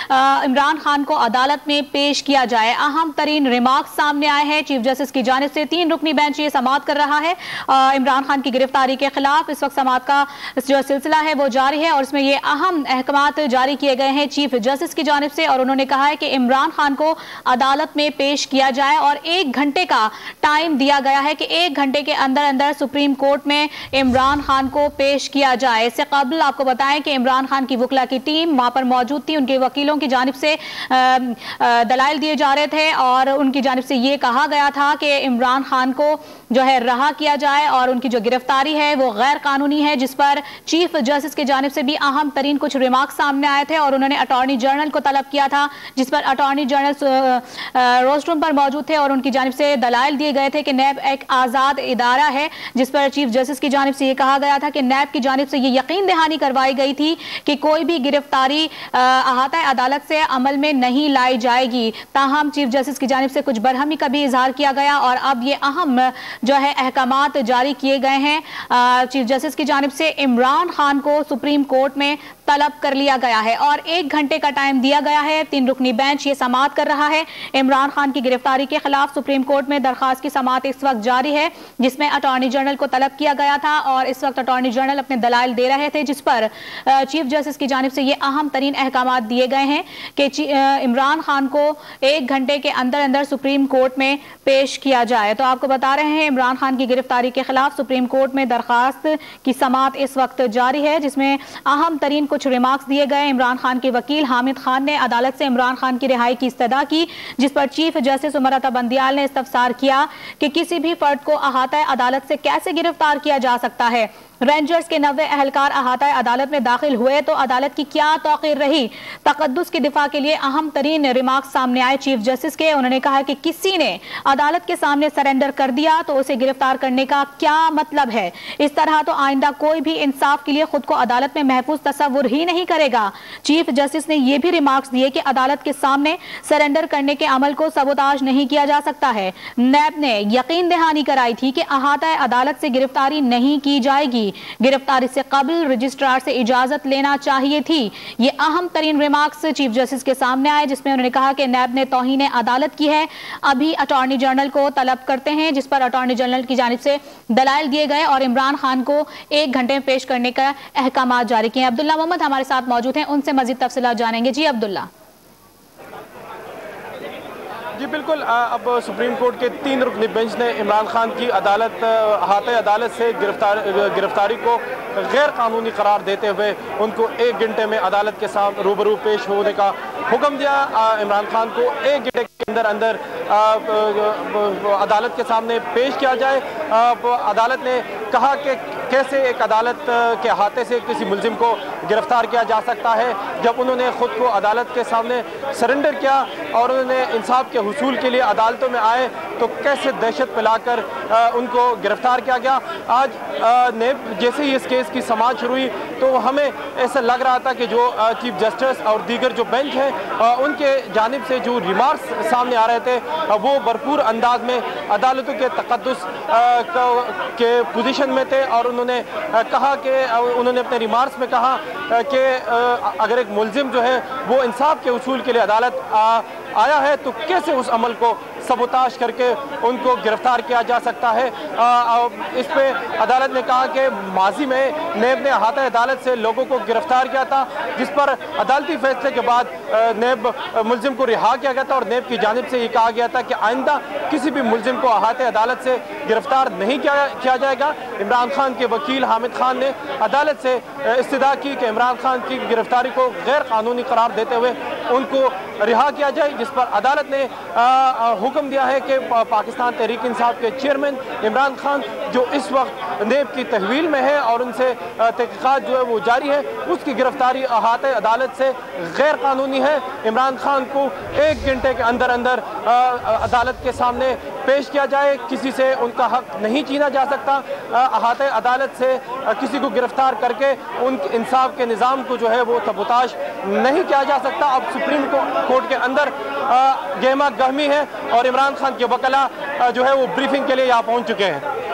इमरान खान को अदालत में पेश किया जाए। अहम तरीन रिमार्क्स सामने आए हैं चीफ जस्टिस की जानिब से। 3 रुकनी बेंच ये समाअत कर रहा है इमरान खान की गिरफ्तारी के खिलाफ। इस वक्त समाअत का जो सिलसिला है वो जारी है और इसमें ये अहम अहकामात जारी किए गए हैं चीफ जस्टिस की जानिब से और उन्होंने कहा है कि इमरान खान को अदालत में पेश किया जाए और 1 घंटे का टाइम दिया गया है कि 1 घंटे के अंदर अंदर सुप्रीम कोर्ट में इमरान खान को पेश किया जाए। इससे कबल आपको बताएं कि इमरान खान की वकला की टीम वहां पर मौजूद थी। उनके वकीलों की जानिब से दलाइल दिए जा रहे थे और उनकी जानिब से ये कहा गया था कि इमरान खान को जो है रहा किया जाए और उनकी जो गिरफ्तारी है वो गैर कानूनी है, जिस पर चीफ जस्टिस की जानिब से भी अहम तरीन कुछ रिमार्क्स सामने आए थे और उन्होंने अटॉर्नी जनरल को तलब किया था, जिस पर अटॉर्नी जनरल रोस्ट रूम पर मौजूद थे और उनकी जानिब से दलाइल दिए गए थे कि नैब एक आज़ाद इदारा है, जिस पर चीफ जस्टिस की जानिब से ये कहा गया था कि नैब की जानिब से ये यकीन दहानी करवाई गई थी कि कोई भी गिरफ्तारी अहाता अदालत से अमल में नहीं लाई जाएगी। ताहम चीफ जस्टिस की जानिब से कुछ बरहमी का भी इजहार किया गया और अब ये अहम जो है अहकामात जारी किए गए हैं चीफ जस्टिस की जानिब से। इमरान खान को सुप्रीम कोर्ट में तलब कर लिया गया है और 1 घंटे का टाइम दिया गया है। 3 रुकनी बेंच ये समाअत कर रहा है। इमरान खान की गिरफ्तारी के खिलाफ सुप्रीम कोर्ट में दरखास्त की समाअत इस वक्त जारी है, जिसमें अटॉर्नी जनरल को तलब किया गया था और इस वक्त अटॉर्नी जनरल अपने दलाइल दे रहे थे, जिस पर चीफ जस्टिस की जानिब से ये अहम तरीन अहकामात दिए गए हैं कि इमरान खान को 1 घंटे के अंदर अंदर सुप्रीम कोर्ट में पेश किया जाए। तो आपको बता रहे हैं इमरान खान की गिरफ्तारी के खिलाफ सुप्रीम कोर्ट में दरखास्त की समाअत इस वक्त जारी है, जिसमें अहम तरीन कुछ रिमार्क्स दिए गए। इमरान खान के वकील हामिद खान ने अदालत से इमरान खान की रिहाई की इस्तदा की, जिस पर चीफ जस्टिस उमर अता बंदियाल ने इस्तफसार किया कि किसी भी फर्द को अहाता अदालत से कैसे गिरफ्तार किया जा सकता है। रेंजर्स के 90 अहलकार अहाता अदालत में दाखिल हुए तो अदालत की क्या तौक़ीर रही। तक़द्दुस की दिफा के लिए अहम तरीन रिमार्क्स सामने आए चीफ जस्टिस के। उन्होंने कहा कि किसी ने अदालत के सामने सरेंडर कर दिया तो उसे गिरफ्तार करने का क्या मतलब है। इस तरह तो आइंदा कोई भी इंसाफ के लिए खुद को अदालत में महफूज तस्वुर ही नहीं करेगा। चीफ जस्टिस ने यह भी रिमार्क्स दिए कि अदालत के सामने सरेंडर करने के अमल को सबोताज नहीं किया जा सकता है। नैब ने यकीन दहानी कराई थी कि अहाता अदालत से गिरफ्तारी नहीं की जाएगी। गिरफ्तारी से कबल रजिस्ट्रार से इजाजत लेना चाहिए थी। ये अहम तरीन रिमार्क्स चीफ जस्टिस के सामने आए, जिसमें उन्होंने कहा कि नैब ने तौहीन अदालत की है। अभी अटॉर्नी जनरल को तलब करते हैं, जिस पर अटॉर्नी जनरल की जानिब से दलाइल दिए गए और इमरान खान को 1 घंटे में पेश करने का अहकाम जारी किए। अब्दुल्ला मोहम्मद हमारे साथ मौजूद हैं, उनसे मजीद तफसीलात जानेंगे। जी अब्दुल्ला। जी बिल्कुल, अब सुप्रीम कोर्ट के 3 रुकनी बेंच ने इमरान खान की अहाता अदालत से गिरफ्तारी को गैर कानूनी करार देते हुए उनको 1 घंटे में अदालत के सामने रूबरू पेश होने का हुक्म दिया। इमरान खान को 1 घंटे के अंदर अंदर अदालत के सामने पेश किया जाए। अदालत ने कहा कि कैसे एक अदालत के अहाते से किसी मुलजिम को गिरफ्तार किया जा सकता है, जब उन्होंने खुद को अदालत के सामने सरेंडर किया और उन्होंने इंसाफ के हुसूल के लिए अदालतों में आए तो कैसे दहशत फैलाकर उनको गिरफ्तार किया गया। आज जैसे ही इस केस की समाअत शुरू हुई तो हमें ऐसा लग रहा था कि जो चीफ जस्टिस और दीगर जो बेंच है उनके जानिब से जो रिमार्क्स सामने आ रहे थे वो भरपूर अंदाज में अदालतों के तक़द्दुस के पोजीशन में थे और उन्होंने कहा कि उन्होंने अपने रिमार्क्स में कहा कि अगर एक मुलजिम जो है वो इंसाफ के उसूल के लिए अदालत आया है तो कैसे उस अमल को सबोताश करके उनको गिरफ्तार किया जा सकता है। इस पे अदालत ने कहा कि माजी में नैब ने अहाता अदालत से लोगों को गिरफ्तार किया था, जिस पर अदालती फैसले के बाद नैब मुलजिम को रिहा किया गया था और नैब की जानिब से ये कहा गया था कि आइंदा किसी भी मुलजिम को अहाता अदालत से गिरफ्तार नहीं किया जाएगा। इमरान खान के वकील हामिद खान ने अदालत से इस्तदा की कि इमरान खान की गिरफ्तारी को गैर कानूनी करार देते हुए उनको रिहा किया जाए, जिस पर अदालत ने हुक्म दिया है कि पाकिस्तान तहरीक इंसाफ के चेयरमैन इमरान खान जो इस वक्त नैब की तहवील में है और उनसे तहकीकात जो है वो जारी है, उसकी गिरफ्तारी अहाता अदालत से गैर कानूनी है। इमरान खान को 1 घंटे के अंदर अंदर अदालत के सामने पेश किया जाए, किसी से उनका हक नहीं छीना जा सकता। अहाता अदालत से किसी को गिरफ्तार करके उन इंसाफ के निज़ाम को जो है वो सबोताश नहीं किया जा सकता। अब सुप्रीम कोर्ट के अंदर गहमा गहमी है और इमरान खान के वकला जो है वो ब्रीफिंग के लिए यहाँ पहुँच चुके हैं।